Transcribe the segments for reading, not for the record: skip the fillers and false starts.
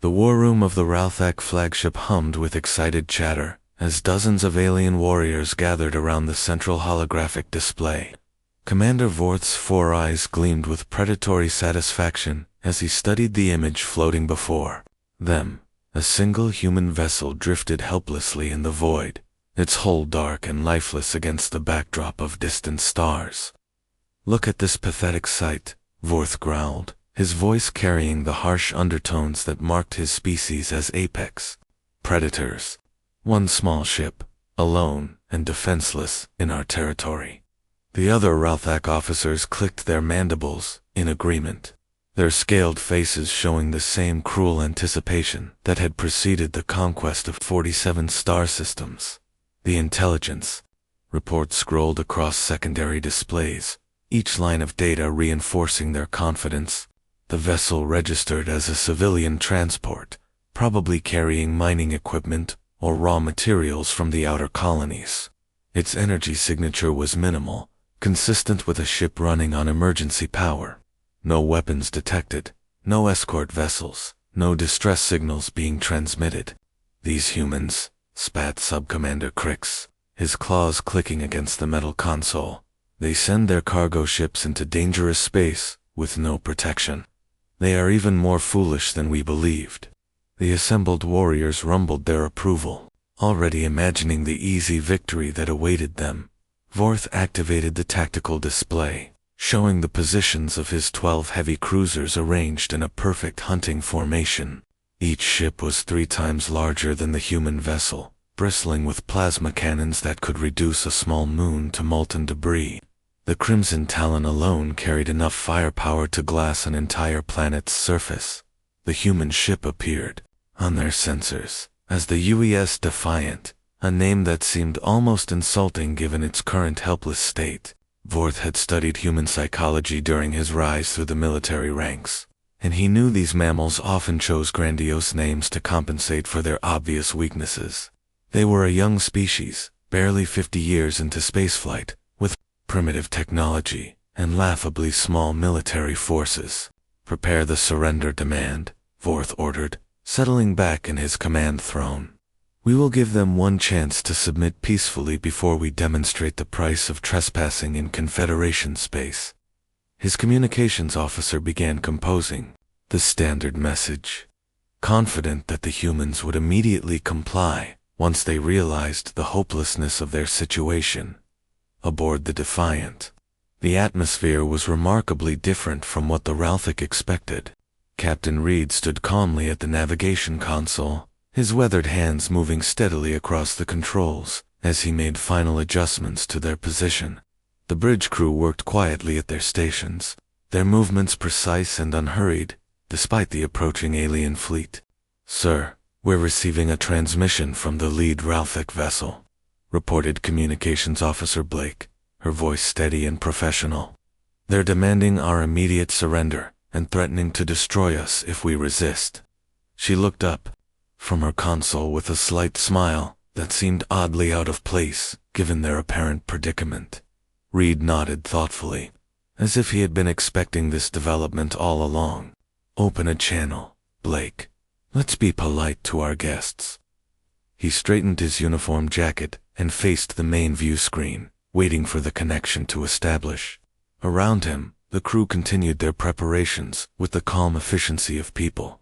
The war room of the Ralthak flagship hummed with excited chatter as dozens of alien warriors gathered around the central holographic display. Commander Vorth's 4 eyes gleamed with predatory satisfaction as he studied the image floating before them. A single human vessel drifted helplessly in the void, its hull dark and lifeless against the backdrop of distant stars. "Look at this pathetic sight," Vorth growled, his voice carrying the harsh undertones that marked his species as apex predators. One small ship, alone and defenseless, in our territory. The other Ralthak officers clicked their mandibles in agreement, their scaled faces showing the same cruel anticipation that had preceded the conquest of 47 star systems. The intelligence report scrolled across secondary displays, each line of data reinforcing their confidence. The vessel registered as a civilian transport, probably carrying mining equipment or raw materials from the outer colonies. Its energy signature was minimal, consistent with a ship running on emergency power. No weapons detected, no escort vessels, no distress signals being transmitted. "These humans," spat Subcommander Crix, his claws clicking against the metal console. "They send their cargo ships into dangerous space with no protection. They are even more foolish than we believed." The assembled warriors rumbled their approval, already imagining the easy victory that awaited them. Vorth activated the tactical display, showing the positions of his 12 heavy cruisers arranged in a perfect hunting formation. Each ship was 3 times larger than the human vessel, bristling with plasma cannons that could reduce a small moon to molten debris. The Crimson Talon alone carried enough firepower to glass an entire planet's surface. The human ship appeared, on their sensors, as the UES Defiant, a name that seemed almost insulting given its current helpless state. Vorth had studied human psychology during his rise through the military ranks, and he knew these mammals often chose grandiose names to compensate for their obvious weaknesses. They were a young species, barely 50 years into spaceflight, with primitive technology and laughably small military forces. "Prepare the surrender demand," Vorth ordered, settling back in his command throne. "We will give them one chance to submit peacefully before we demonstrate the price of trespassing in Confederation space." His communications officer began composing the standard message, confident that the humans would immediately comply once they realized the hopelessness of their situation. Aboard the Defiant, the atmosphere was remarkably different from what the Ralthak expected. Captain Reed stood calmly at the navigation console, his weathered hands moving steadily across the controls as he made final adjustments to their position. The bridge crew worked quietly at their stations, their movements precise and unhurried, despite the approaching alien fleet. "Sir, we're receiving a transmission from the lead Ralthak vessel," reported Communications Officer Blake, her voice steady and professional. "They're demanding our immediate surrender and threatening to destroy us if we resist." She looked up from her console with a slight smile that seemed oddly out of place given their apparent predicament. Reed nodded thoughtfully, as if he had been expecting this development all along. "Open a channel, Blake. Let's be polite to our guests." He straightened his uniform jacket and faced the main view screen, waiting for the connection to establish. Around him, the crew continued their preparations with the calm efficiency of people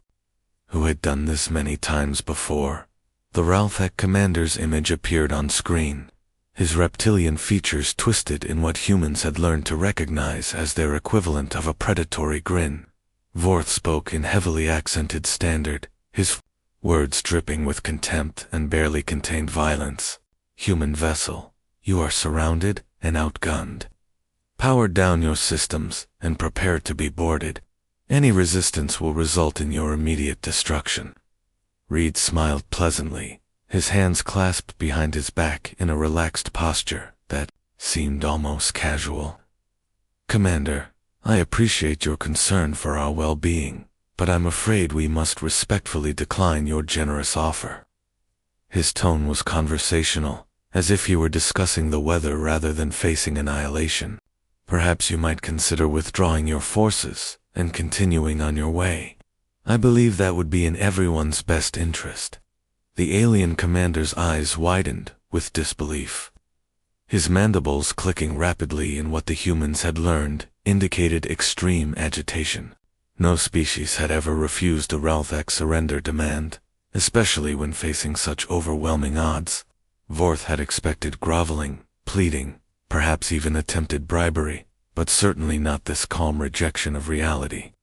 who had done this many times before. The Ralthak commander's image appeared on screen, his reptilian features twisted in what humans had learned to recognize as their equivalent of a predatory grin. Vorth spoke in heavily accented standard, his words dripping with contempt and barely contained violence. "Human vessel, you are surrounded and outgunned. Power down your systems and prepare to be boarded. Any resistance will result in your immediate destruction." Reed smiled pleasantly, his hands clasped behind his back in a relaxed posture that seemed almost casual. "Commander, I appreciate your concern for our well-being, but I'm afraid we must respectfully decline your generous offer." His tone was conversational, as if he were discussing the weather rather than facing annihilation. "Perhaps you might consider withdrawing your forces and continuing on your way." I believe that would be in everyone's best interest. The alien commander's eyes widened with disbelief. His mandibles clicking rapidly in what the humans had learned indicated extreme agitation. No species had ever refused a Ralthak surrender demand, especially when facing such overwhelming odds. Vorth had expected groveling, pleading, perhaps even attempted bribery, but certainly not this calm rejection of reality.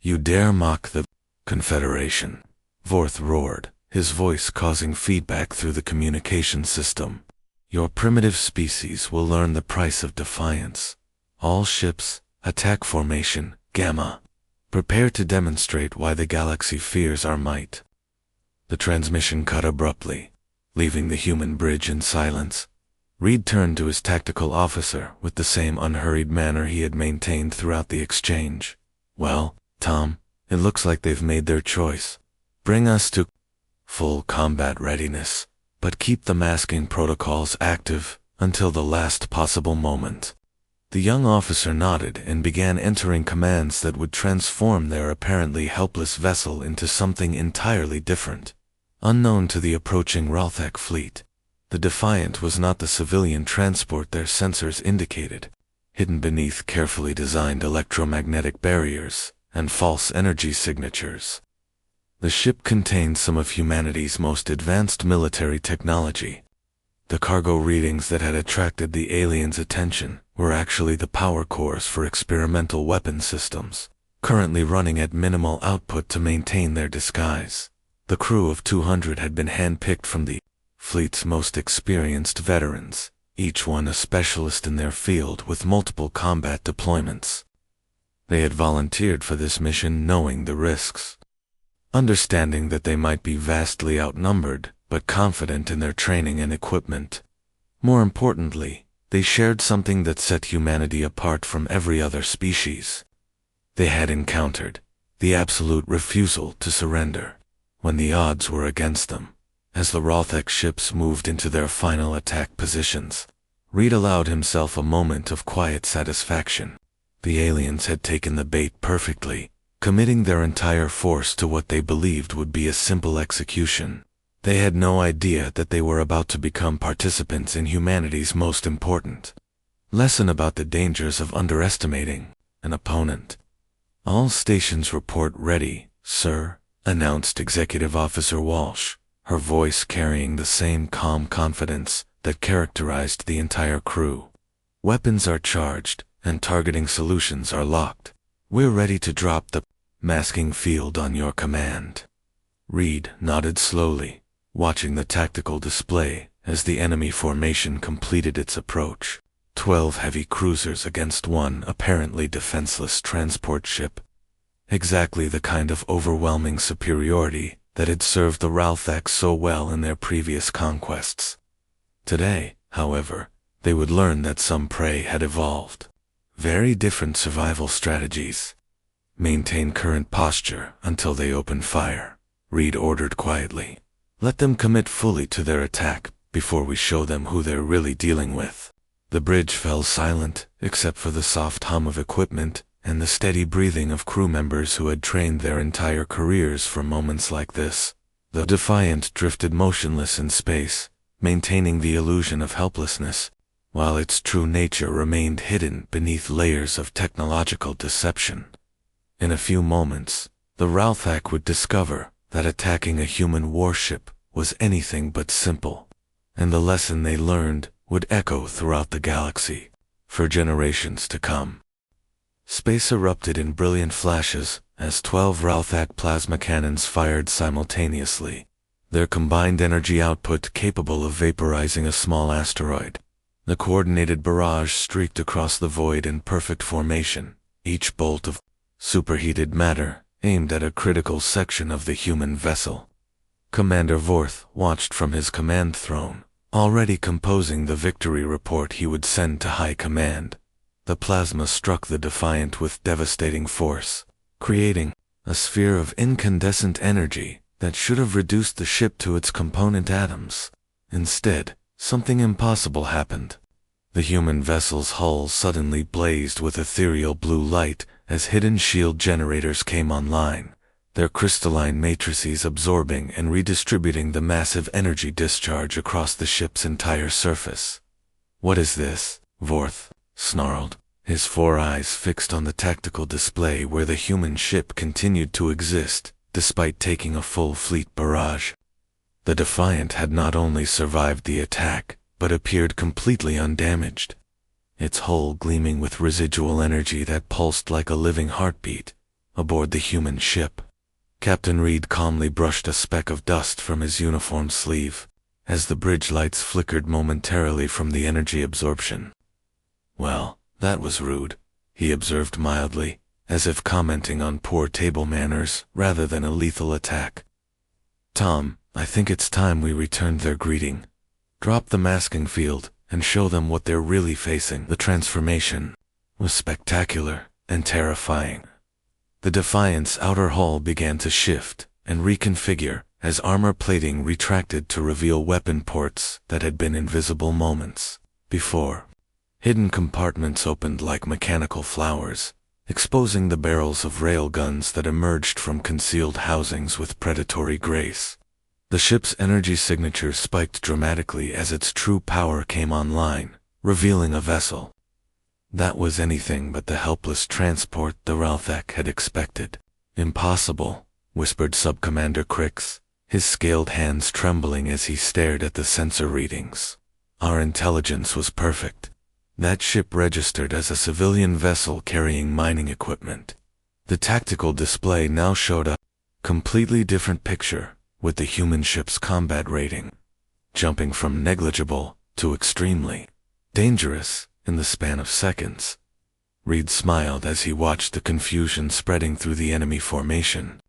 "You dare mock the Confederation?" Vorth roared, his voice causing feedback through the communication system. "Your primitive species will learn the price of defiance. All ships, attack formation, Gamma. Prepare to demonstrate why the galaxy fears our might." The transmission cut abruptly, leaving the human bridge in silence. Reed turned to his tactical officer with the same unhurried manner he had maintained throughout the exchange. "Well, Tom, it looks like they've made their choice. Bring us to full combat readiness, but keep the masking protocols active until the last possible moment." The young officer nodded and began entering commands that would transform their apparently helpless vessel into something entirely different. Unknown to the approaching Ralthak fleet, the Defiant was not the civilian transport their sensors indicated. Hidden beneath carefully designed electromagnetic barriers and false energy signatures, the ship contained some of humanity's most advanced military technology. The cargo readings that had attracted the aliens' attention were actually the power cores for experimental weapon systems, currently running at minimal output to maintain their disguise. The crew of 200 had been handpicked from the fleet's most experienced veterans, each one a specialist in their field with multiple combat deployments. They had volunteered for this mission knowing the risks, understanding that they might be vastly outnumbered, but confident in their training and equipment. More importantly, they shared something that set humanity apart from every other species. They had encountered the absolute refusal to surrender when the odds were against them. As the Ralthak ships moved into their final attack positions, Reed allowed himself a moment of quiet satisfaction. The aliens had taken the bait perfectly, committing their entire force to what they believed would be a simple execution. They had no idea that they were about to become participants in humanity's most important lesson about the dangers of underestimating an opponent. "All stations report ready, sir," announced Executive Officer Walsh, her voice carrying the same calm confidence that characterized the entire crew. "Weapons are charged, and targeting solutions are locked. We're ready to drop the masking field on your command." Reed nodded slowly, watching the tactical display as the enemy formation completed its approach. 12 heavy cruisers against one apparently defenseless transport ship. Exactly the kind of overwhelming superiority that had served the Ralthak so well in their previous conquests. Today, however, they would learn that some prey had evolved very different survival strategies. "Maintain current posture until they open fire," Reed ordered quietly. "Let them commit fully to their attack before we show them who they're really dealing with." The bridge fell silent, except for the soft hum of equipment and the steady breathing of crew members who had trained their entire careers for moments like this. The Defiant drifted motionless in space, maintaining the illusion of helplessness, while its true nature remained hidden beneath layers of technological deception. In a few moments, the Ralthak would discover that attacking a human warship was anything but simple, and the lesson they learned would echo throughout the galaxy for generations to come. Space erupted in brilliant flashes as 12 Ralthak plasma cannons fired simultaneously, their combined energy output capable of vaporizing a small asteroid. The coordinated barrage streaked across the void in perfect formation, each bolt of superheated matter aimed at a critical section of the human vessel. Commander Vorth watched from his command throne, already composing the victory report he would send to High Command. The plasma struck the Defiant with devastating force, creating a sphere of incandescent energy that should have reduced the ship to its component atoms. Instead, something impossible happened. The human vessel's hull suddenly blazed with ethereal blue light as hidden shield generators came online, their crystalline matrices absorbing and redistributing the massive energy discharge across the ship's entire surface. "What is this?" Vorth snarled, his 4 eyes fixed on the tactical display where the human ship continued to exist, despite taking a full fleet barrage. The Defiant had not only survived the attack, but appeared completely undamaged, its hull gleaming with residual energy that pulsed like a living heartbeat aboard the human ship. Captain Reed calmly brushed a speck of dust from his uniform sleeve, as the bridge lights flickered momentarily from the energy absorption. "Well, that was rude," he observed mildly, as if commenting on poor table manners rather than a lethal attack. "Tom, I think it's time we returned their greeting. Drop the masking field and show them what they're really facing." The transformation was spectacular and terrifying. The Defiant's outer hull began to shift and reconfigure as armor plating retracted to reveal weapon ports that had been invisible moments before. Hidden compartments opened like mechanical flowers, exposing the barrels of rail guns that emerged from concealed housings with predatory grace. The ship's energy signature spiked dramatically as its true power came online, revealing a vessel that was anything but the helpless transport the Ralthak had expected. "Impossible," whispered Subcommander Crix, his scaled hands trembling as he stared at the sensor readings. "Our intelligence was perfect. That ship registered as a civilian vessel carrying mining equipment." The tactical display now showed a completely different picture, with the human ship's combat rating jumping from negligible to extremely dangerous in the span of seconds. Reed smiled as he watched the confusion spreading through the enemy formation.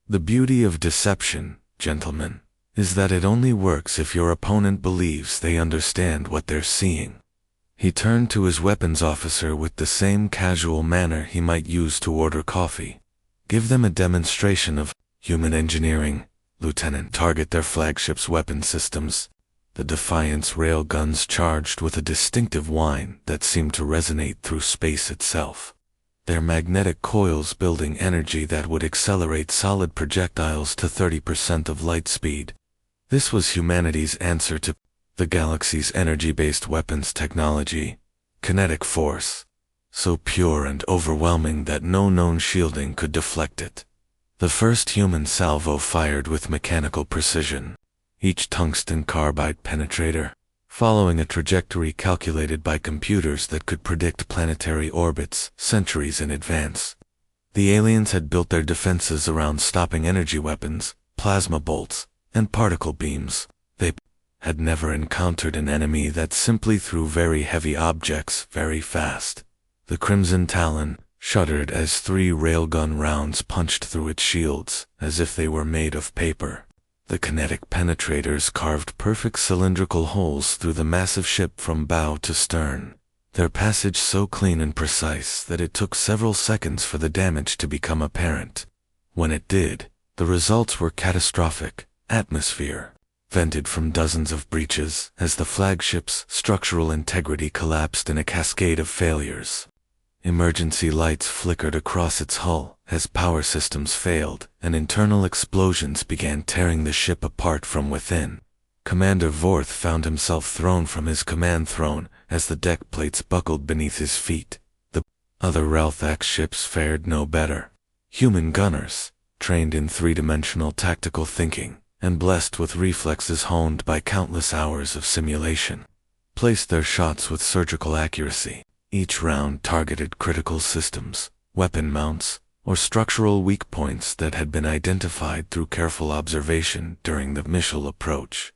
"The beauty of deception, gentlemen, is that it only works if your opponent believes they understand what they're seeing." He turned to his weapons officer with the same casual manner he might use to order coffee. "Give them a demonstration of human engineering, Lieutenant. Target their flagship's weapon systems." The Defiant's rail guns charged with a distinctive whine that seemed to resonate through space itself, their magnetic coils building energy that would accelerate solid projectiles to 30% of light speed. This was humanity's answer to the galaxy's energy-based weapons technology, kinetic force, so pure and overwhelming that no known shielding could deflect it. The first human salvo fired with mechanical precision, each tungsten carbide penetrator following a trajectory calculated by computers that could predict planetary orbits centuries in advance. The aliens had built their defenses around stopping energy weapons, plasma bolts, and particle beams. They had never encountered an enemy that simply threw very heavy objects very fast. The Crimson Talon shuddered as 3 railgun rounds punched through its shields, as if they were made of paper. The kinetic penetrators carved perfect cylindrical holes through the massive ship from bow to stern, their passage so clean and precise that it took several seconds for the damage to become apparent. When it did, the results were catastrophic. Atmosphere vented from dozens of breaches as the flagship's structural integrity collapsed in a cascade of failures. Emergency lights flickered across its hull as power systems failed and internal explosions began tearing the ship apart from within. Commander Vorth found himself thrown from his command throne as the deck plates buckled beneath his feet. The other Ralthak ships fared no better. Human gunners, trained in three-dimensional tactical thinking and blessed with reflexes honed by countless hours of simulation, placed their shots with surgical accuracy. Each round targeted critical systems, weapon mounts, or structural weak points that had been identified through careful observation during the missile approach.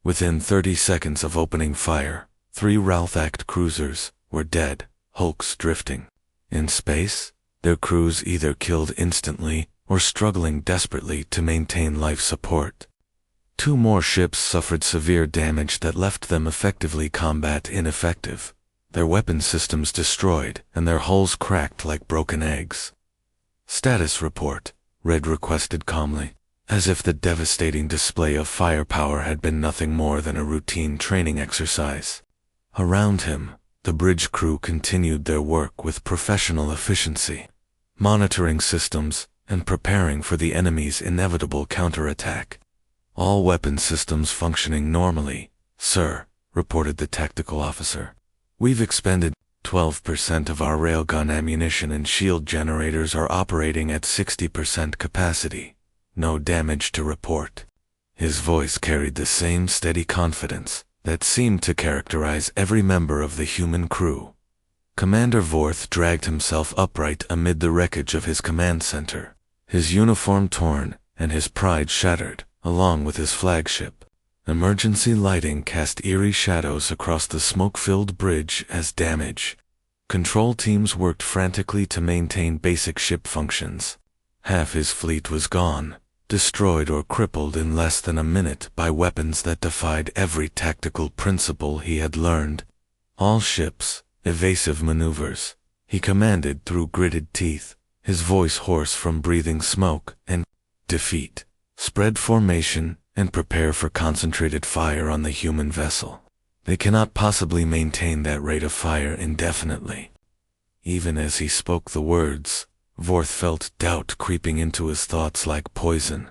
Within 30 seconds of opening fire, 3 Ralthak cruisers were dead, hulks drifting. In space, their crews either killed instantly or struggling desperately to maintain life support. 2 more ships suffered severe damage that left them effectively combat ineffective, their weapon systems destroyed and their hulls cracked like broken eggs. "Status report," Red requested calmly, as if the devastating display of firepower had been nothing more than a routine training exercise. Around him, the bridge crew continued their work with professional efficiency. Monitoring systems, and preparing for the enemy's inevitable counterattack. "All weapon systems functioning normally, sir," reported the tactical officer. "We've expended 12% of our railgun ammunition and shield generators are operating at 60% capacity. No damage to report." His voice carried the same steady confidence that seemed to characterize every member of the human crew. Commander Vorth dragged himself upright amid the wreckage of his command center, his uniform torn and his pride shattered, along with his flagship. Emergency lighting cast eerie shadows across the smoke-filled bridge as damage. Control teams worked frantically to maintain basic ship functions. Half his fleet was gone, destroyed or crippled in less than a minute by weapons that defied every tactical principle he had learned. "All ships, evasive maneuvers," he commanded through gritted teeth, his voice hoarse from breathing smoke and defeat. "Spread formation and prepare for concentrated fire on the human vessel. They cannot possibly maintain that rate of fire indefinitely." Even as he spoke the words, Vorth felt doubt creeping into his thoughts like poison.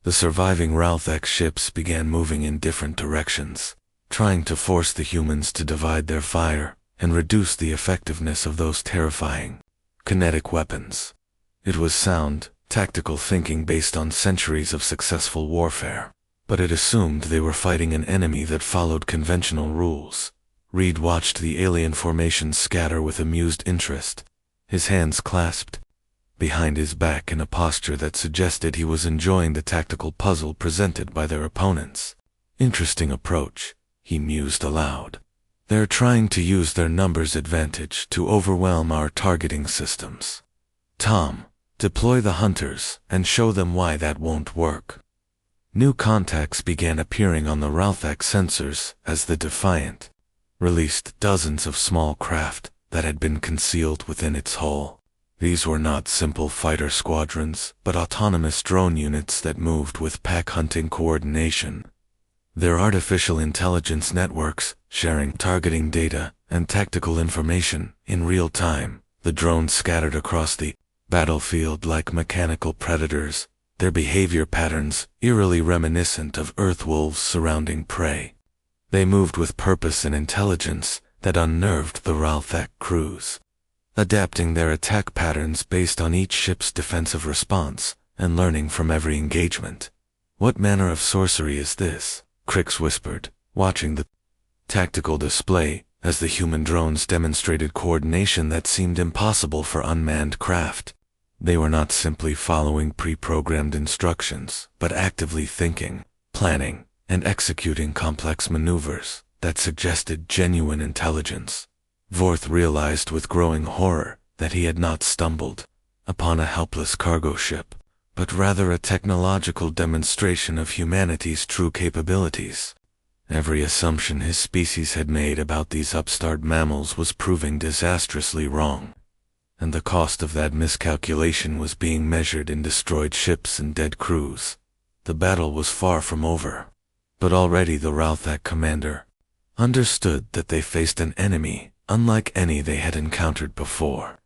The surviving Ralthek ships began moving in different directions, trying to force the humans to divide their fire and reduce the effectiveness of those terrifying kinetic weapons. It was sound, tactical thinking based on centuries of successful warfare, but it assumed they were fighting an enemy that followed conventional rules. Reed watched the alien formations scatter with amused interest, his hands clasped behind his back in a posture that suggested he was enjoying the tactical puzzle presented by their opponents. "Interesting approach," he mused aloud. "They're trying to use their numbers advantage to overwhelm our targeting systems. Tom, deploy the hunters and show them why that won't work." New contacts began appearing on the Ralthek sensors as the Defiant released dozens of small craft that had been concealed within its hull. These were not simple fighter squadrons, but autonomous drone units that moved with pack-hunting coordination. Their artificial intelligence networks, sharing targeting data and tactical information in real time, the drones scattered across the battlefield like mechanical predators, their behavior patterns eerily reminiscent of earth wolves surrounding prey. They moved with purpose and intelligence that unnerved the Ralthek crews, adapting their attack patterns based on each ship's defensive response and learning from every engagement. "What manner of sorcery is this?" Crix whispered, watching the tactical display as the human drones demonstrated coordination that seemed impossible for unmanned craft. They were not simply following pre-programmed instructions, but actively thinking, planning, and executing complex maneuvers that suggested genuine intelligence. Vorth realized with growing horror that he had not stumbled upon a helpless cargo ship, but rather a technological demonstration of humanity's true capabilities. Every assumption his species had made about these upstart mammals was proving disastrously wrong, and the cost of that miscalculation was being measured in destroyed ships and dead crews. The battle was far from over, but already the Ralthek commander understood that they faced an enemy unlike any they had encountered before.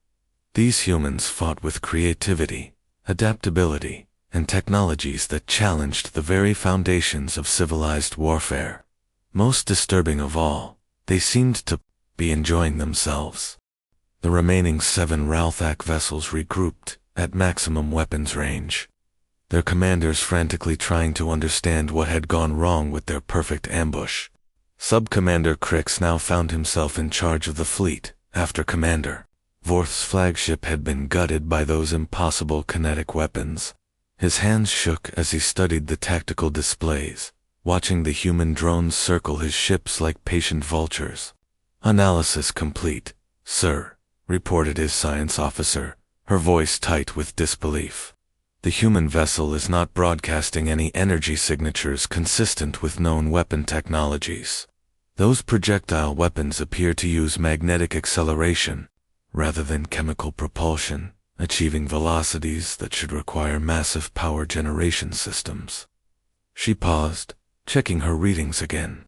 These humans fought with creativity, adaptability, and technologies that challenged the very foundations of civilized warfare. Most disturbing of all, they seemed to be enjoying themselves. The remaining 7 Ralthek vessels regrouped at maximum weapons range, their commanders frantically trying to understand what had gone wrong with their perfect ambush. Sub-Commander Crix now found himself in charge of the fleet, after Commander Vorth's flagship had been gutted by those impossible kinetic weapons. His hands shook as he studied the tactical displays, watching the human drones circle his ships like patient vultures. "Analysis complete, sir," reported his science officer, her voice tight with disbelief. "The human vessel is not broadcasting any energy signatures consistent with known weapon technologies. Those projectile weapons appear to use magnetic acceleration rather than chemical propulsion, achieving velocities that should require massive power generation systems." She paused, checking her readings again.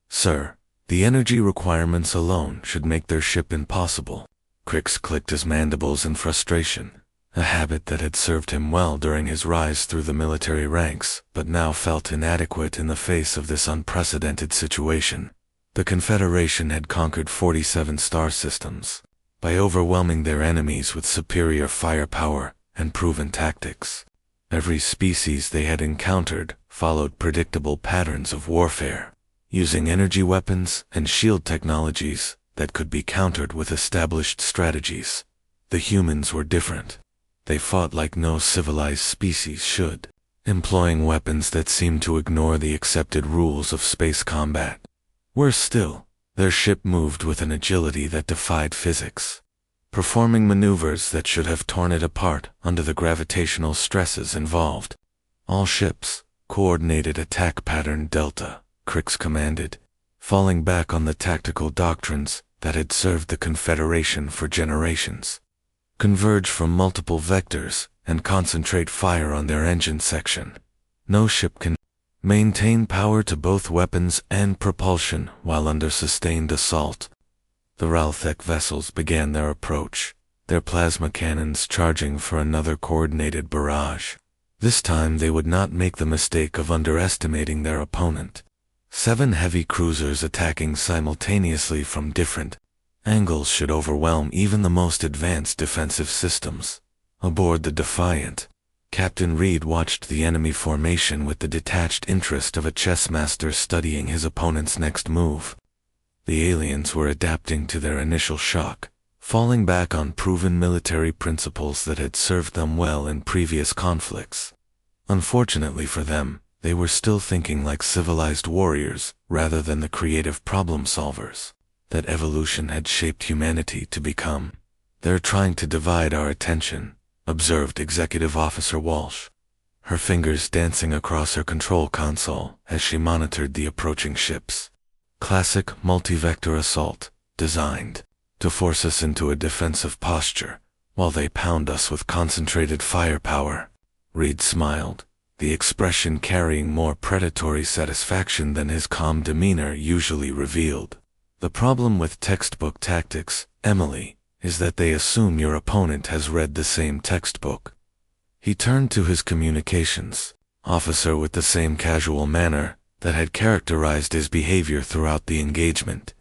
"Sir, the energy requirements alone should make their ship impossible." Crix clicked his mandibles in frustration, a habit that had served him well during his rise through the military ranks, but now felt inadequate in the face of this unprecedented situation. The Confederation had conquered 47 star systems by overwhelming their enemies with superior firepower and proven tactics. Every species they had encountered followed predictable patterns of warfare, using energy weapons and shield technologies that could be countered with established strategies. The humans were different. They fought like no civilized species should, employing weapons that seemed to ignore the accepted rules of space combat. Worse still, their ship moved with an agility that defied physics, performing maneuvers that should have torn it apart under the gravitational stresses involved. All ships, coordinated attack pattern Delta, Crix commanded, falling back on the tactical doctrines that had served the Confederation for generations. Converge from multiple vectors and concentrate fire on their engine section. No ship can maintain power to both weapons and propulsion while under sustained assault. The Ralthek vessels began their approach, their plasma cannons charging for another coordinated barrage. This time they would not make the mistake of underestimating their opponent. 7 heavy cruisers attacking simultaneously from different angles should overwhelm even the most advanced defensive systems. Aboard the Defiant, Captain Reed watched the enemy formation with the detached interest of a chess master studying his opponent's next move. The aliens were adapting to their initial shock, falling back on proven military principles that had served them well in previous conflicts. Unfortunately for them, they were still thinking like civilized warriors rather than the creative problem solvers that evolution had shaped humanity to become. "They're trying to divide our attention," observed Executive Officer Walsh, her fingers dancing across her control console as she monitored the approaching ships. "Classic multi-vector assault, designed to force us into a defensive posture while they pound us with concentrated firepower." Reed smiled, the expression carrying more predatory satisfaction than his calm demeanor usually revealed. "The problem with textbook tactics, Emily, is that they assume your opponent has read the same textbook." He turned to his communications officer with the same casual manner that had characterized his behavior throughout the engagement.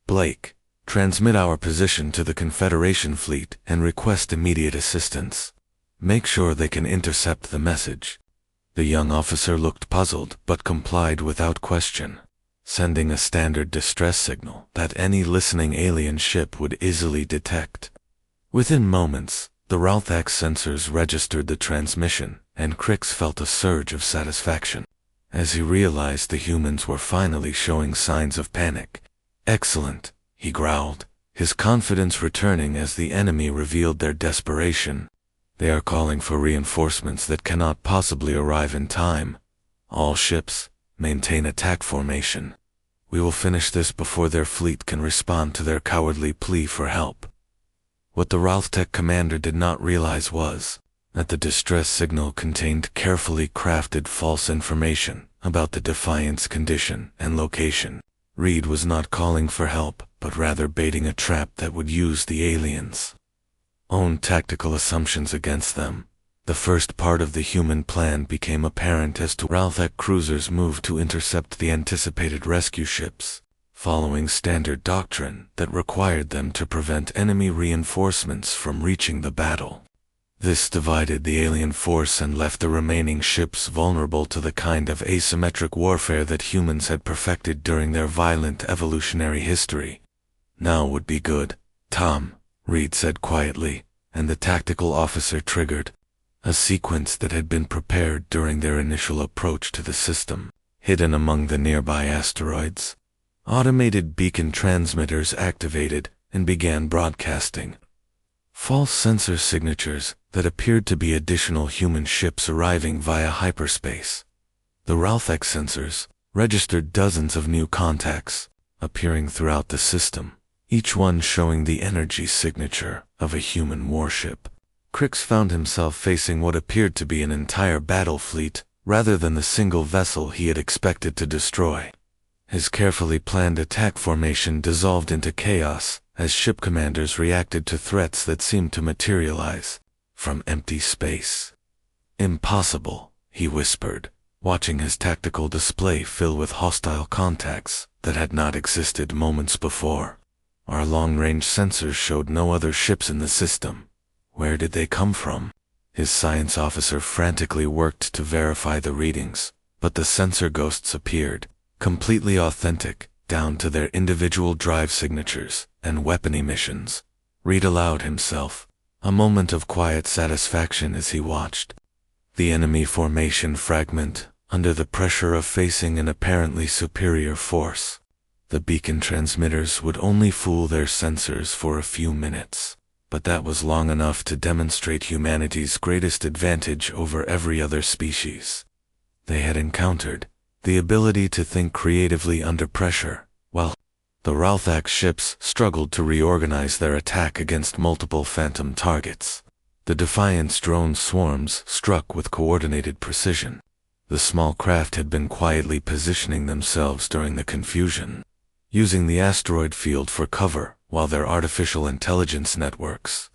"Blake, transmit our position to the Confederation fleet and request immediate assistance. Make sure they can intercept the message." The young officer looked puzzled but complied without question, sending a standard distress signal that any listening alien ship would easily detect. Within moments, the Ralthak sensors registered the transmission, and Crix felt a surge of satisfaction as he realized the humans were finally showing signs of panic. "Excellent," he growled, his confidence returning as the enemy revealed their desperation. "They are calling for reinforcements that cannot possibly arrive in time. All ships, maintain attack formation. We will finish this before their fleet can respond to their cowardly plea for help." What the Ralthtek commander did not realize was that the distress signal contained carefully crafted false information about the Defiant's condition and location. Reed was not calling for help, but rather baiting a trap that would use the aliens' own tactical assumptions against them. The first part of the human plan became apparent as to Ralthek cruisers moved to intercept the anticipated rescue ships, following standard doctrine that required them to prevent enemy reinforcements from reaching the battle. This divided the alien force and left the remaining ships vulnerable to the kind of asymmetric warfare that humans had perfected during their violent evolutionary history. "Now would be good, Tom," Reed said quietly, and the tactical officer triggered a sequence that had been prepared during their initial approach to the system. Hidden among the nearby asteroids, automated beacon transmitters activated and began broadcasting false sensor signatures that appeared to be additional human ships arriving via hyperspace. The Ralthek sensors registered dozens of new contacts appearing throughout the system, each one showing the energy signature of a human warship. Crix found himself facing what appeared to be an entire battle fleet rather than the single vessel he had expected to destroy. His carefully planned attack formation dissolved into chaos as ship commanders reacted to threats that seemed to materialize from empty space. Impossible, he whispered, watching his tactical display fill with hostile contacts that had not existed moments before. Our long-range sensors showed no other ships in the system. Where did they come from? His science officer frantically worked to verify the readings, but the sensor ghosts appeared, completely authentic, down to their individual drive signatures and weapon emissions. Read aloud himself, a moment of quiet satisfaction as he watched. The enemy formation fragment, under the pressure of facing an apparently superior force. The beacon transmitters would only fool their sensors for a few minutes, but that was long enough to demonstrate humanity's greatest advantage over every other species. They had encountered the ability to think creatively under pressure, while the Ralthak ships struggled to reorganize their attack against multiple phantom targets. The Defiance drone swarms struck with coordinated precision. The small craft had been quietly positioning themselves during the confusion, using the asteroid field for cover while their artificial intelligence networks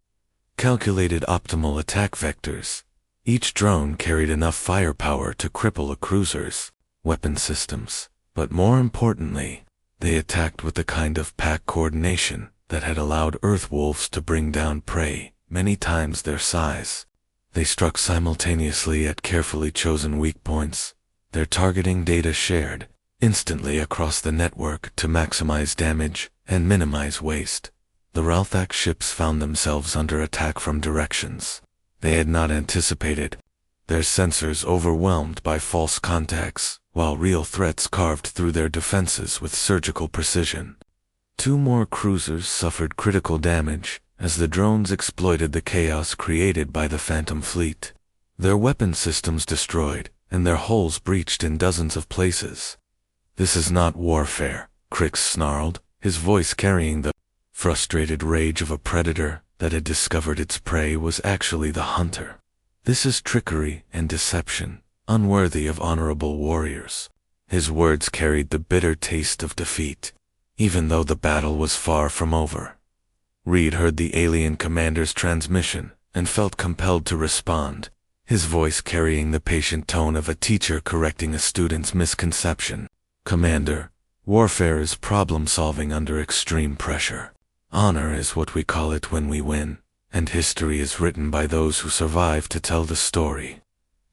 calculated optimal attack vectors. Each drone carried enough firepower to cripple a cruiser's weapon systems, but more importantly, they attacked with the kind of pack coordination that had allowed Earth wolves to bring down prey many times their size. They struck simultaneously at carefully chosen weak points, their targeting data shared instantly across the network to maximize damage and minimize waste. The Ralthak ships found themselves under attack from directions they had not anticipated, their sensors overwhelmed by false contacts, while real threats carved through their defenses with surgical precision. 2 more cruisers suffered critical damage as the drones exploited the chaos created by the Phantom Fleet. Their weapon systems destroyed, and their hulls breached in dozens of places. "This is not warfare," Crix snarled, his voice carrying the frustrated rage of a predator that had discovered its prey was actually the hunter. "This is trickery and deception, unworthy of honorable warriors." His words carried the bitter taste of defeat, even though the battle was far from over. Reed heard the alien commander's transmission and felt compelled to respond, his voice carrying the patient tone of a teacher correcting a student's misconception. "Commander, warfare is problem-solving under extreme pressure. Honor is what we call it when we win, and history is written by those who survive to tell the story."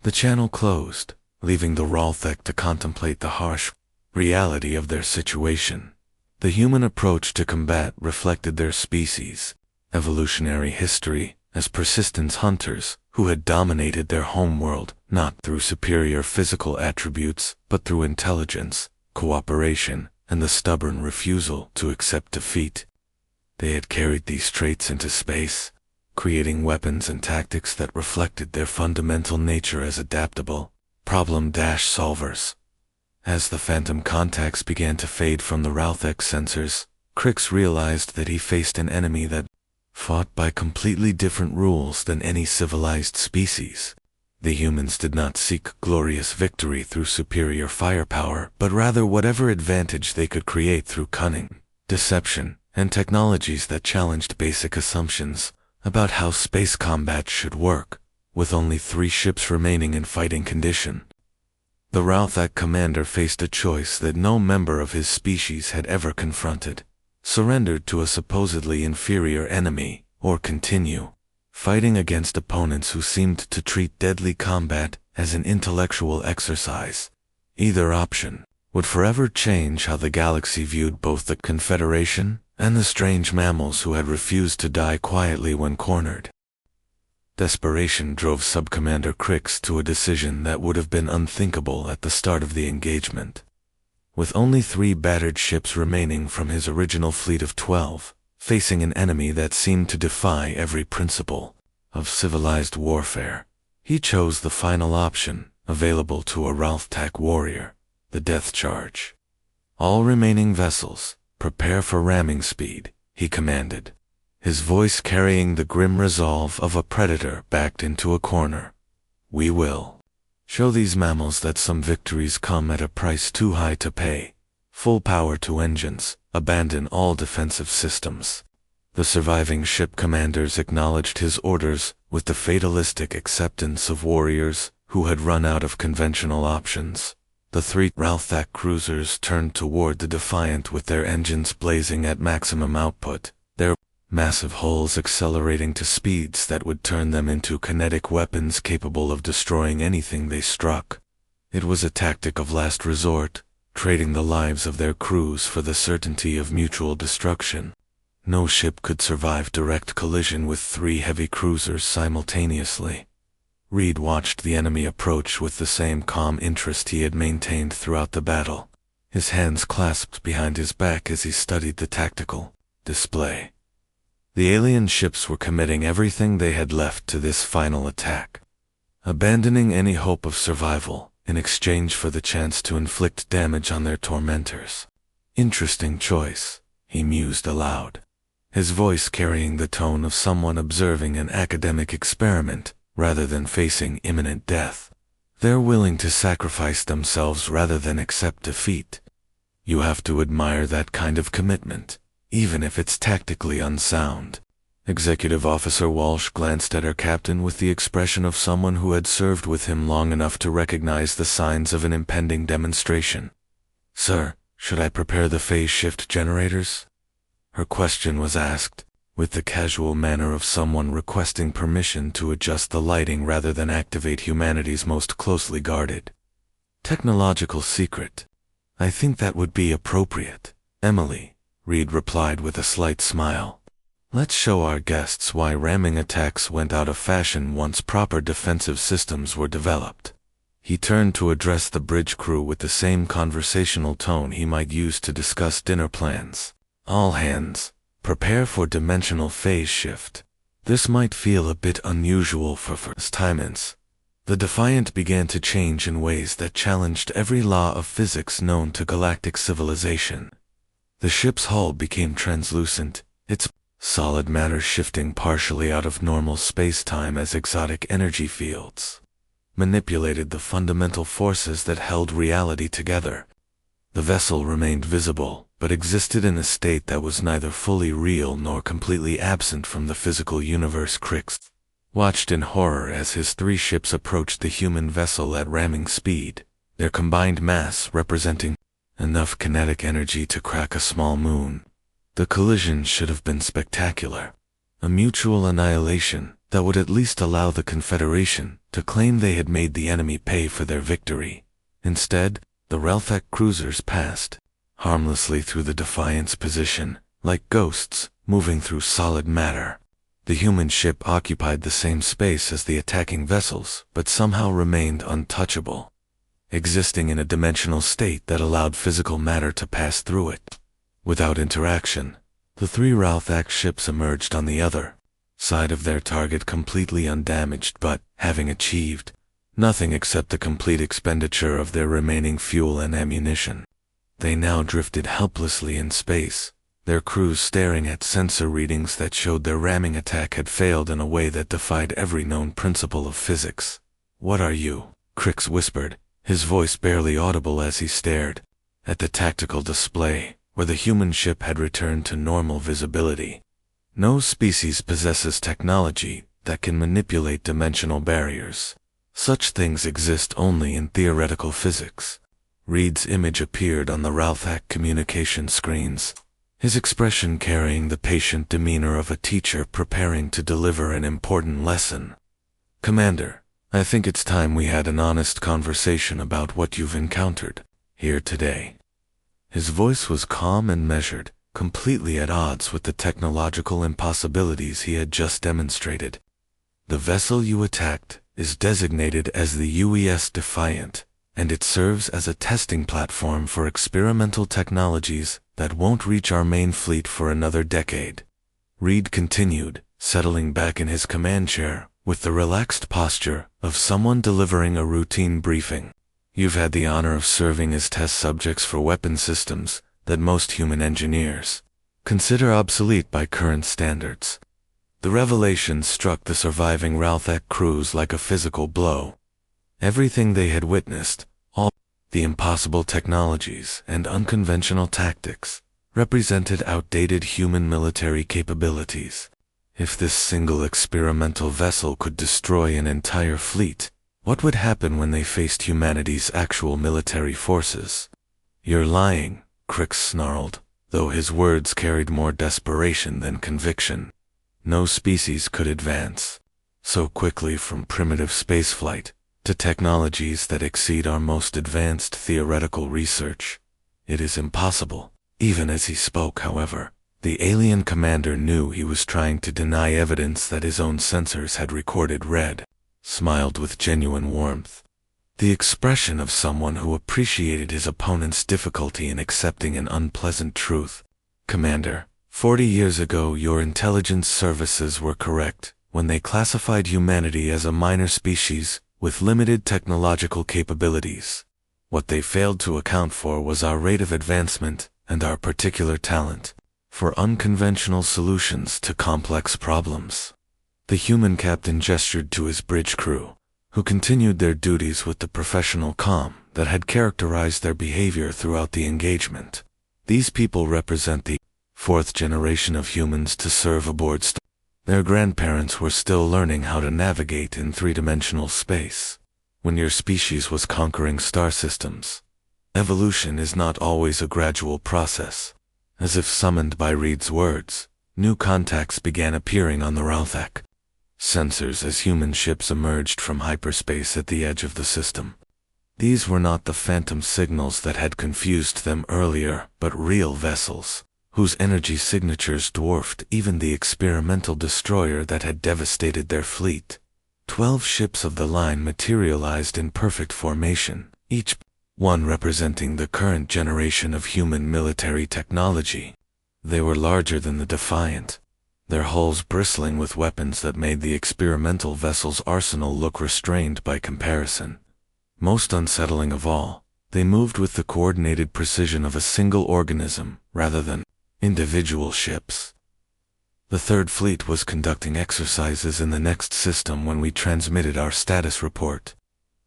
The channel closed, leaving the Ralthak to contemplate the harsh reality of their situation. The human approach to combat reflected their species' evolutionary history as persistence hunters who had dominated their homeworld not through superior physical attributes but through intelligence, cooperation, and the stubborn refusal to accept defeat. They had carried these traits into space, creating weapons and tactics that reflected their fundamental nature as adaptable problem-solvers. As the phantom contacts began to fade from the Ralthak sensors, Crix realized that he faced an enemy that fought by completely different rules than any civilized species. The humans did not seek glorious victory through superior firepower, but rather whatever advantage they could create through cunning, deception, and technologies that challenged basic assumptions about how space combat should work. With only 3 ships remaining in fighting condition, the Ralthak commander faced a choice that no member of his species had ever confronted: surrender to a supposedly inferior enemy, or continue fighting against opponents who seemed to treat deadly combat as an intellectual exercise. Either option would forever change how the galaxy viewed both the Confederation and the strange mammals who had refused to die quietly when cornered. Desperation drove Subcommander Crix to a decision that would have been unthinkable at the start of the engagement. With only 3 battered ships remaining from his original fleet of 12, facing an enemy that seemed to defy every principle of civilized warfare, he chose the final option available to a Ralthak warrior: the death charge. "All remaining vessels, prepare for ramming speed," he commanded, his voice carrying the grim resolve of a predator backed into a corner. "We will show these mammals that some victories come at a price too high to pay. Full power to engines, abandon all defensive systems." The surviving ship commanders acknowledged his orders with the fatalistic acceptance of warriors who had run out of conventional options. The 3 Ralthak cruisers turned toward the Defiant with their engines blazing at maximum output, their massive hulls accelerating to speeds that would turn them into kinetic weapons capable of destroying anything they struck. It was a tactic of last resort, trading the lives of their crews for the certainty of mutual destruction. No ship could survive direct collision with 3 heavy cruisers simultaneously. Reed watched the enemy approach with the same calm interest he had maintained throughout the battle, his hands clasped behind his back as he studied the tactical display. The alien ships were committing everything they had left to this final attack, abandoning any hope of survival in exchange for the chance to inflict damage on their tormentors. Interesting choice, he mused aloud, his voice carrying the tone of someone observing an academic experiment rather than facing imminent death. They're willing to sacrifice themselves rather than accept defeat. You have to admire that kind of commitment, even if it's tactically unsound. Executive Officer Walsh glanced at her captain with the expression of someone who had served with him long enough to recognize the signs of an impending demonstration. "Sir, should I prepare the phase shift generators?" Her question was asked, with the casual manner of someone requesting permission to adjust the lighting rather than activate humanity's most closely guarded technological secret. "I think that would be appropriate, Emily," Reed replied with a slight smile. "Let's show our guests why ramming attacks went out of fashion once proper defensive systems were developed." He turned to address the bridge crew with the same conversational tone he might use to discuss dinner plans. "All hands, prepare for dimensional phase shift." This might feel a bit unusual for first-timers. The Defiant began to change in ways that challenged every law of physics known to galactic civilization. The ship's hull became translucent, its solid matter shifting partially out of normal space-time as exotic energy fields manipulated the fundamental forces that held reality together. The vessel remained visible, but existed in a state that was neither fully real nor completely absent from the physical universe. Crix watched in horror as his 3 ships approached the human vessel at ramming speed, their combined mass representing enough kinetic energy to crack a small moon. The collision should have been spectacular, a mutual annihilation that would at least allow the Confederation to claim they had made the enemy pay for their victory. Instead, the Ralthak cruisers passed harmlessly through the Defiant's position, like ghosts moving through solid matter. The human ship occupied the same space as the attacking vessels, but somehow remained untouchable, existing in a dimensional state that allowed physical matter to pass through it. Without interaction, the 3 Ralthak ships emerged on the other side of their target completely undamaged but, having achieved nothing except the complete expenditure of their remaining fuel and ammunition. They now drifted helplessly in space, their crews staring at sensor readings that showed their ramming attack had failed in a way that defied every known principle of physics. "What are you?" Crix whispered, his voice barely audible as he stared at the tactical display, where the human ship had returned to normal visibility. No species possesses technology that can manipulate dimensional barriers. Such things exist only in theoretical physics. Reed's image appeared on the Ralthak communication screens, his expression carrying the patient demeanor of a teacher preparing to deliver an important lesson. "Commander, I think it's time we had an honest conversation about what you've encountered here today." His voice was calm and measured, completely at odds with the technological impossibilities he had just demonstrated. "The vessel you attacked is designated as the UES Defiant, and it serves as a testing platform for experimental technologies that won't reach our main fleet for another decade." Reed continued, settling back in his command chair with the relaxed posture of someone delivering a routine briefing. "You've had the honor of serving as test subjects for weapon systems that most human engineers consider obsolete by current standards." The revelation struck the surviving Ralthak crews like a physical blow. Everything they had witnessed, all the impossible technologies and unconventional tactics, represented outdated human military capabilities. If this single experimental vessel could destroy an entire fleet, what would happen when they faced humanity's actual military forces? "You're lying," Crix snarled, though his words carried more desperation than conviction. No species could advance so quickly from primitive spaceflight to technologies that exceed our most advanced theoretical research. It is impossible. Even as he spoke, however, the alien commander knew he was trying to deny evidence that his own sensors had recorded. Red smiled with genuine warmth, the expression of someone who appreciated his opponent's difficulty in accepting an unpleasant truth. "Commander, 40 years ago your intelligence services were correct when they classified humanity as a minor species with limited technological capabilities. What they failed to account for was our rate of advancement and our particular talent for unconventional solutions to complex problems." The human captain gestured to his bridge crew, who continued their duties with the professional calm that had characterized their behavior throughout the engagement. "These people represent the fourth generation of humans to serve aboard. Their grandparents were still learning how to navigate in three-dimensional space when your species was conquering star systems. Evolution is not always a gradual process." As if summoned by Reed's words, new contacts began appearing on the Ralthak sensors as human ships emerged from hyperspace at the edge of the system. These were not the phantom signals that had confused them earlier, but real vessels, whose energy signatures dwarfed even the experimental destroyer that had devastated their fleet. 12 ships of the line materialized in perfect formation, each one representing the current generation of human military technology. They were larger than the Defiant, their hulls bristling with weapons that made the experimental vessel's arsenal look restrained by comparison. Most unsettling of all, they moved with the coordinated precision of a single organism rather than individual ships. "The Third Fleet was conducting exercises in the next system when we transmitted our status report,"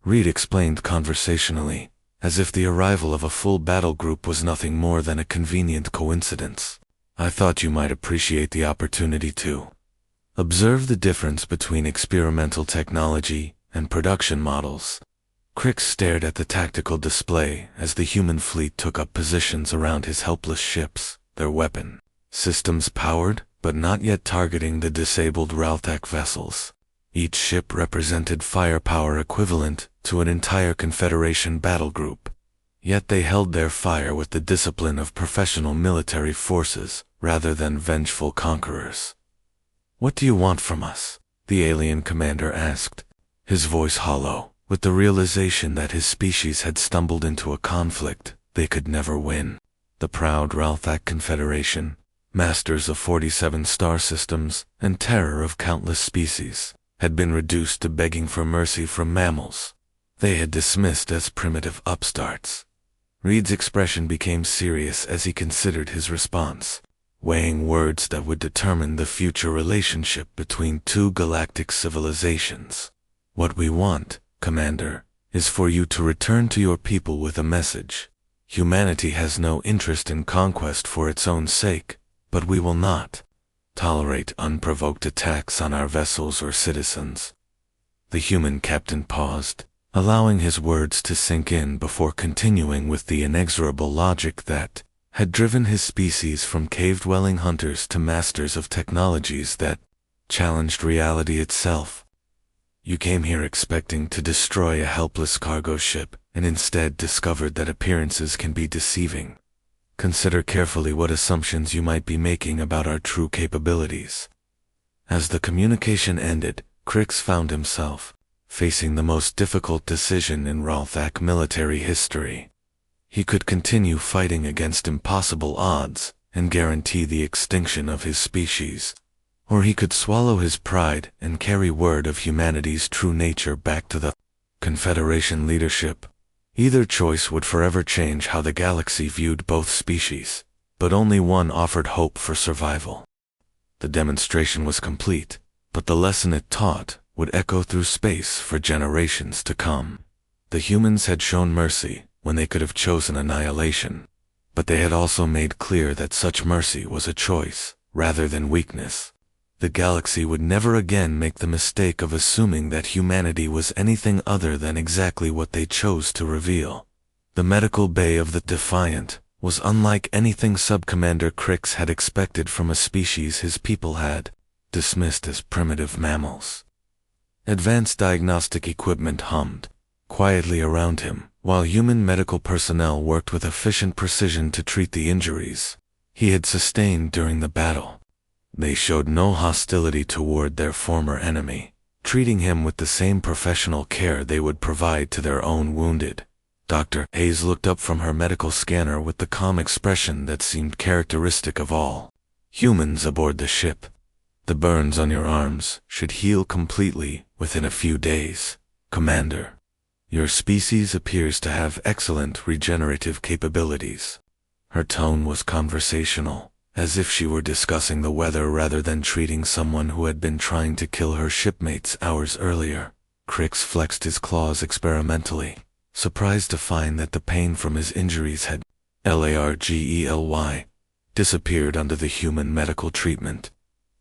Reed explained conversationally, as if the arrival of a full battle group was nothing more than a convenient coincidence. "I thought you might appreciate the opportunity to observe the difference between experimental technology and production models." Crix stared at the tactical display as the human fleet took up positions around his helpless ships, their weapon systems powered, but not yet targeting the disabled Ralthak vessels. Each ship represented firepower equivalent to an entire Confederation battle group. Yet they held their fire with the discipline of professional military forces rather than vengeful conquerors. "What do you want from us?" the alien commander asked, his voice hollow, with the realization that his species had stumbled into a conflict they could never win. The proud Ralthak Confederation, masters of 47 star systems and terror of countless species, had been reduced to begging for mercy from mammals they had dismissed as primitive upstarts. Reed's expression became serious as he considered his response, weighing words that would determine the future relationship between two galactic civilizations. "What we want, Commander, is for you to return to your people with a message. Humanity has no interest in conquest for its own sake, but we will not tolerate unprovoked attacks on our vessels or citizens." The human captain paused, allowing his words to sink in before continuing with the inexorable logic that had driven his species from cave-dwelling hunters to masters of technologies that challenged reality itself. "You came here expecting to destroy a helpless cargo ship and instead discovered that appearances can be deceiving. Consider carefully what assumptions you might be making about our true capabilities." As the communication ended, Crix found himself facing the most difficult decision in Ralthak military history. He could continue fighting against impossible odds and guarantee the extinction of his species, or he could swallow his pride and carry word of humanity's true nature back to the Confederation leadership. Either choice would forever change how the galaxy viewed both species, but only one offered hope for survival. The demonstration was complete, but the lesson it taught would echo through space for generations to come. The humans had shown mercy when they could have chosen annihilation. but they had also made clear that such mercy was a choice, rather than weakness. The galaxy would never again make the mistake of assuming that humanity was anything other than exactly what they chose to reveal. The medical bay of the Defiant was unlike anything Subcommander Crix had expected from a species his people had dismissed as primitive mammals. Advanced diagnostic equipment hummed quietly around him, while human medical personnel worked with efficient precision to treat the injuries he had sustained during the battle. They showed no hostility toward their former enemy, treating him with the same professional care they would provide to their own wounded. Dr. Hayes looked up from her medical scanner with the calm expression that seemed characteristic of all humans aboard the ship. The burns on your arms should heal completely within a few days, Commander. Your species appears to have excellent regenerative capabilities. Her tone was conversational, as if she were discussing the weather rather than treating someone who had been trying to kill her shipmates hours earlier. Crix flexed his claws experimentally, surprised to find that the pain from his injuries had disappeared under the human medical treatment.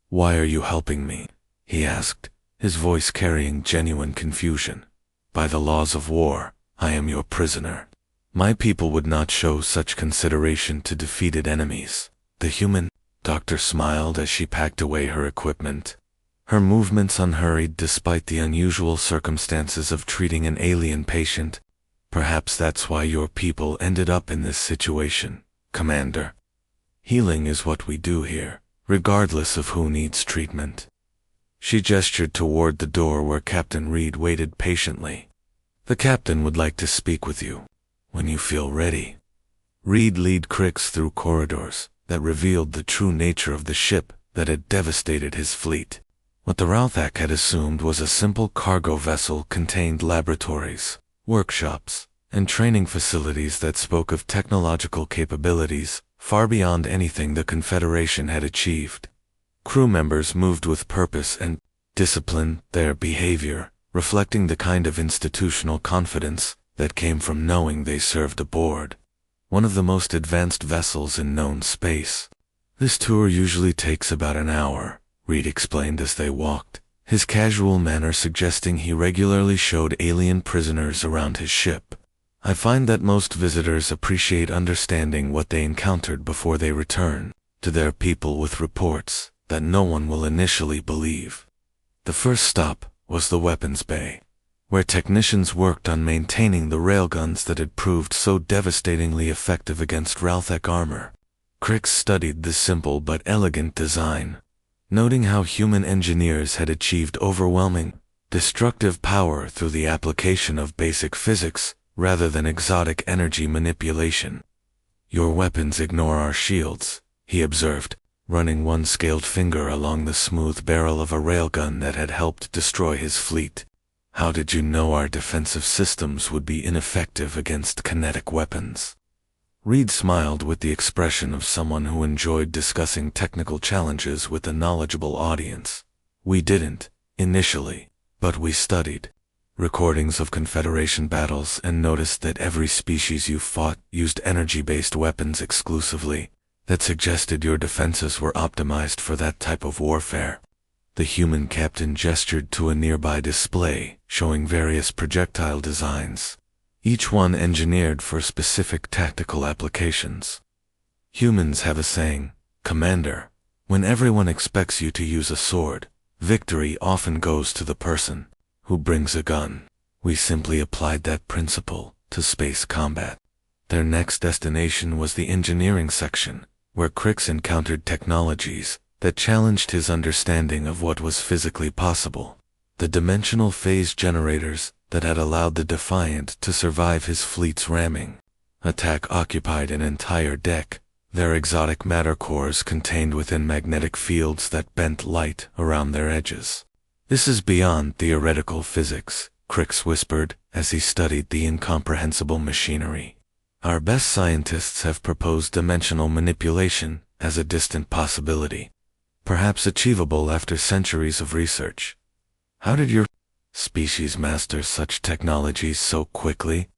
"Why are you helping me?" he asked, his voice carrying genuine confusion. "By the laws of war, I am your prisoner. My people would not show such consideration to defeated enemies." The human doctor smiled as she packed away her equipment, her movements unhurried despite the unusual circumstances of treating an alien patient. "Perhaps that's why your people ended up in this situation, Commander. Healing is what we do here, regardless of who needs treatment." She gestured toward the door where Captain Reed waited patiently. "The captain would like to speak with you, when you feel ready." Reed led Crix through corridors that revealed the true nature of the ship that had devastated his fleet. What the Ralthak had assumed was a simple cargo vessel contained laboratories, workshops, and training facilities that spoke of technological capabilities far beyond anything the Confederation had achieved. Crew members moved with purpose and discipline, their behavior reflecting the kind of institutional confidence that came from knowing they served aboard one of the most advanced vessels in known space. "This tour usually takes about an hour," Reed explained as they walked, his casual manner suggesting he regularly showed alien prisoners around his ship. "I find that most visitors appreciate understanding what they encountered before they return to their people with reports that no one will initially believe." The first stop was the weapons bay, where technicians worked on maintaining the railguns that had proved so devastatingly effective against Ralthak armor. Crix studied the simple but elegant design, noting how human engineers had achieved overwhelming, destructive power through the application of basic physics rather than exotic energy manipulation. "Your weapons ignore our shields," he observed, running one scaled finger along the smooth barrel of a railgun that had helped destroy his fleet. "How did you know our defensive systems would be ineffective against kinetic weapons?" Reed smiled with the expression of someone who enjoyed discussing technical challenges with a knowledgeable audience. "We didn't, initially, but we studied recordings of Confederation battles and noticed that every species you fought used energy-based weapons exclusively. That suggested your defenses were optimized for that type of warfare." The human captain gestured to a nearby display showing various projectile designs, each one engineered for specific tactical applications. "Humans have a saying, Commander, when everyone expects you to use a sword, victory often goes to the person who brings a gun. We simply applied that principle to space combat." Their next destination was the engineering section, where Crix encountered technologies that challenged his understanding of what was physically possible. The dimensional phase generators that had allowed the Defiant to survive his fleet's ramming attack occupied an entire deck, their exotic matter cores contained within magnetic fields that bent light around their edges. "This is beyond theoretical physics," Crix whispered as he studied the incomprehensible machinery. "Our best scientists have proposed dimensional manipulation as a distant possibility, perhaps achievable after centuries of research. How did your species master such technologies so quickly?"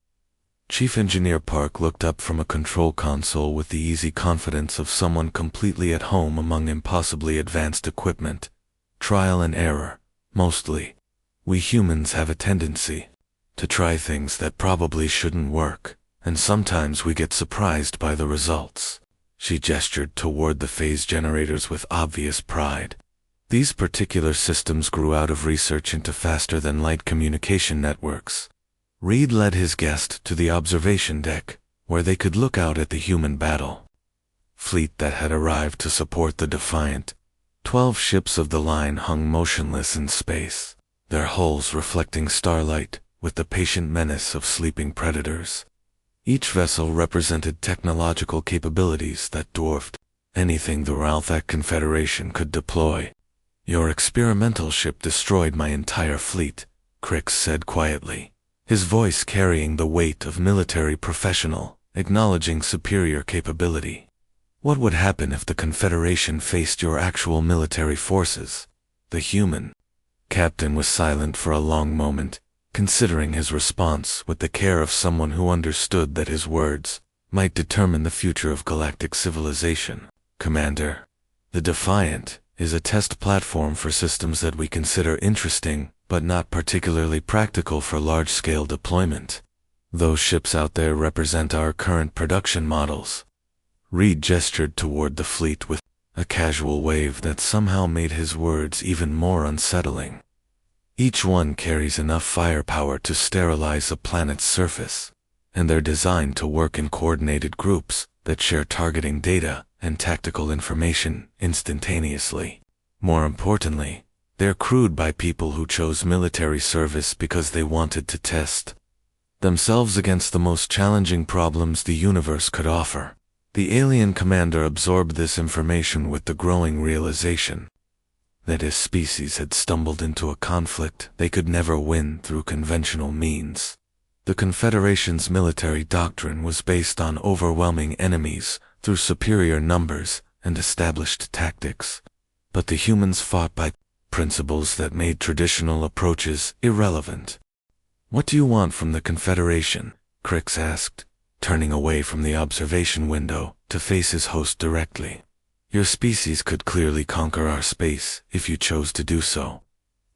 Chief Engineer Park looked up from a control console with the easy confidence of someone completely at home among impossibly advanced equipment. Trial and error, mostly. We humans have a tendency to try things that probably shouldn't work, and sometimes we get surprised by the results. She gestured toward the phase generators with obvious pride. These particular systems grew out of research into faster-than-light communication networks. Reed led his guest to the observation deck, where they could look out at the human battle fleet that had arrived to support the Defiant. 12 ships of the line hung motionless in space, their hulls reflecting starlight with the patient menace of sleeping predators. Each vessel represented technological capabilities that dwarfed anything the Ralthak Confederation could deploy. "Your experimental ship destroyed my entire fleet," Crix said quietly, his voice carrying the weight of military professional, acknowledging superior capability. "What would happen if the Confederation faced your actual military forces?" The human captain was silent for a long moment, considering his response with the care of someone who understood that his words might determine the future of galactic civilization. "Commander, the Defiant is a test platform for systems that we consider interesting, but not particularly practical for large-scale deployment. Those ships out there represent our current production models." Reed gestured toward the fleet with a casual wave that somehow made his words even more unsettling. "Each one carries enough firepower to sterilize a planet's surface, and they're designed to work in coordinated groups that share targeting data and tactical information instantaneously. More importantly, they're crewed by people who chose military service because they wanted to test themselves against the most challenging problems the universe could offer." The alien commander absorbed this information with the growing realization that his species had stumbled into a conflict they could never win through conventional means. The Confederation's military doctrine was based on overwhelming enemies through superior numbers and established tactics, but the humans fought by principles that made traditional approaches irrelevant. "What do you want from the Confederation?" Crix asked, turning away from the observation window to face his host directly. "Your species could clearly conquer our space if you chose to do so.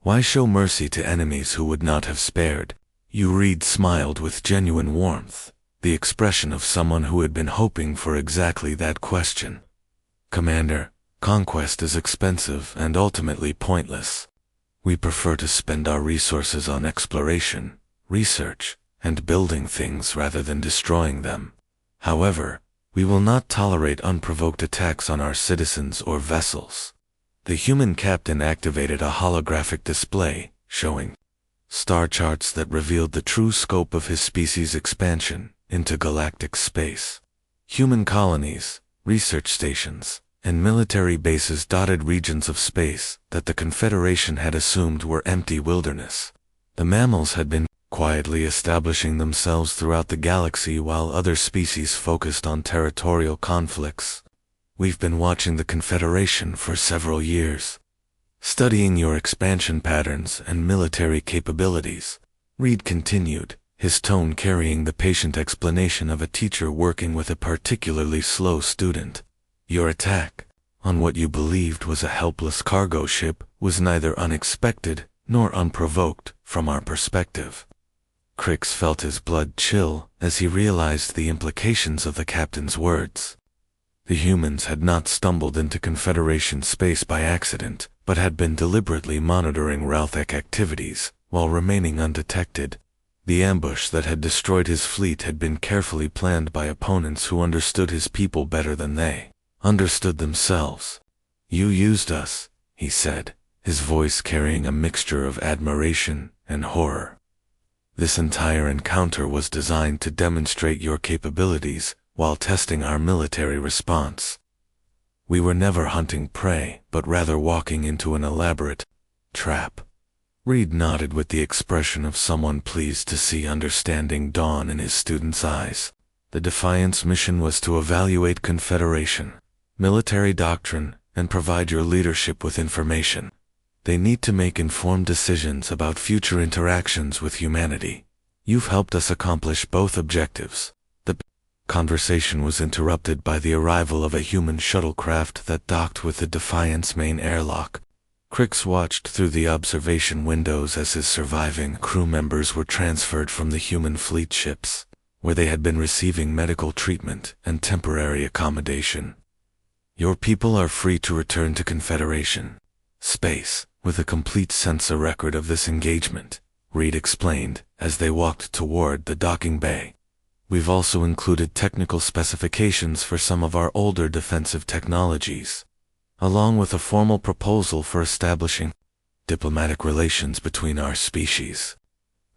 Why show mercy to enemies who would not have spared you?" Reed smiled with genuine warmth, the expression of someone who had been hoping for exactly that question. "Commander, conquest is expensive and ultimately pointless. We prefer to spend our resources on exploration, research, and building things rather than destroying them. However, we will not tolerate unprovoked attacks on our citizens or vessels." The human captain activated a holographic display, showing star charts that revealed the true scope of his species' expansion into galactic space. Human colonies, research stations, and military bases dotted regions of space that the Confederation had assumed were empty wilderness. The mammals had been quietly establishing themselves throughout the galaxy while other species focused on territorial conflicts. "We've been watching the Confederation for several years, studying your expansion patterns and military capabilities," Reed continued, his tone carrying the patient explanation of a teacher working with a particularly slow student. "Your attack on what you believed was a helpless cargo ship was neither unexpected nor unprovoked from our perspective." Crix felt his blood chill as he realized the implications of the captain's words. The humans had not stumbled into Confederation space by accident, but had been deliberately monitoring Ralthak activities while remaining undetected. The ambush that had destroyed his fleet had been carefully planned by opponents who understood his people better than they understood themselves. "You used us," he said, his voice carrying a mixture of admiration and horror. "This entire encounter was designed to demonstrate your capabilities while testing our military response. We were never hunting prey, but rather walking into an elaborate trap." Reed nodded with the expression of someone pleased to see understanding dawn in his student's eyes. The Defiant's mission was to evaluate Confederation military doctrine and provide your leadership with information. They need to make informed decisions about future interactions with humanity. You've helped us accomplish both objectives. The conversation was interrupted by the arrival of a human shuttlecraft that docked with the Defiant's main airlock. Crix watched through the observation windows as his surviving crew members were transferred from the human fleet ships, where they had been receiving medical treatment and temporary accommodation. Your people are free to return to Confederation space, with a complete sensor record of this engagement, Reed explained as they walked toward the docking bay. We've also included technical specifications for some of our older defensive technologies, along with a formal proposal for establishing diplomatic relations between our species.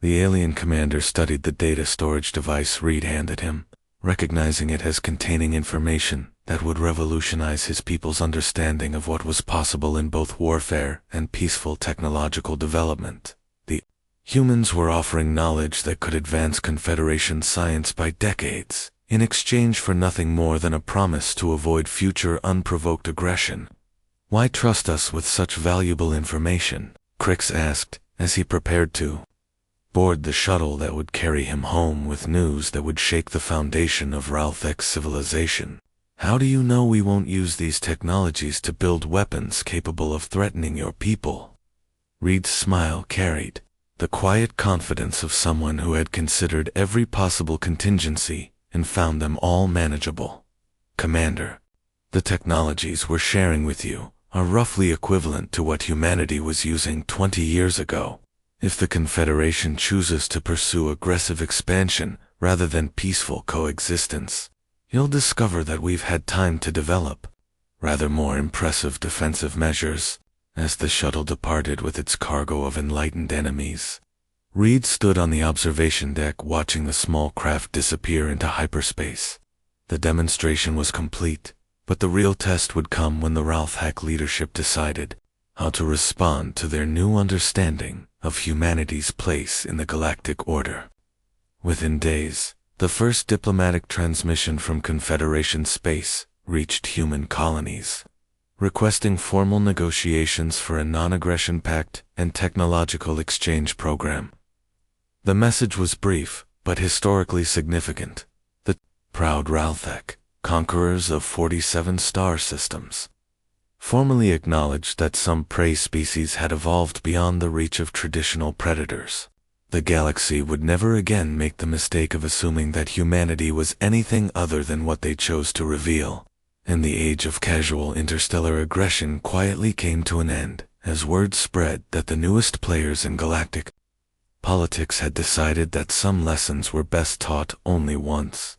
The alien commander studied the data storage device Reed handed him, recognizing it as containing information that would revolutionize his people's understanding of what was possible in both warfare and peaceful technological development. The humans were offering knowledge that could advance Confederation science by decades, in exchange for nothing more than a promise to avoid future unprovoked aggression. Why trust us with such valuable information? Crix asked as he prepared to board the shuttle that would carry him home with news that would shake the foundation of Ralthek's civilization. How do you know we won't use these technologies to build weapons capable of threatening your people? Reed's smile carried the quiet confidence of someone who had considered every possible contingency and found them all manageable. Commander, the technologies we're sharing with you are roughly equivalent to what humanity was using 20 years ago. If the Confederation chooses to pursue aggressive expansion rather than peaceful coexistence, you'll discover that we've had time to develop rather more impressive defensive measures. As the shuttle departed with its cargo of enlightened enemies, Reed stood on the observation deck watching the small craft disappear into hyperspace. The demonstration was complete, but the real test would come when the Ralthek leadership decided how to respond to their new understanding of humanity's place in the galactic order. Within days, the first diplomatic transmission from Confederation space reached human colonies, requesting formal negotiations for a non-aggression pact and technological exchange program. The message was brief, but historically significant. The proud Ralthek, conquerors of 47 star systems, formally acknowledged that some prey species had evolved beyond the reach of traditional predators. The galaxy would never again make the mistake of assuming that humanity was anything other than what they chose to reveal, and the age of casual interstellar aggression quietly came to an end as word spread that the newest players in galactic politics had decided that some lessons were best taught only once.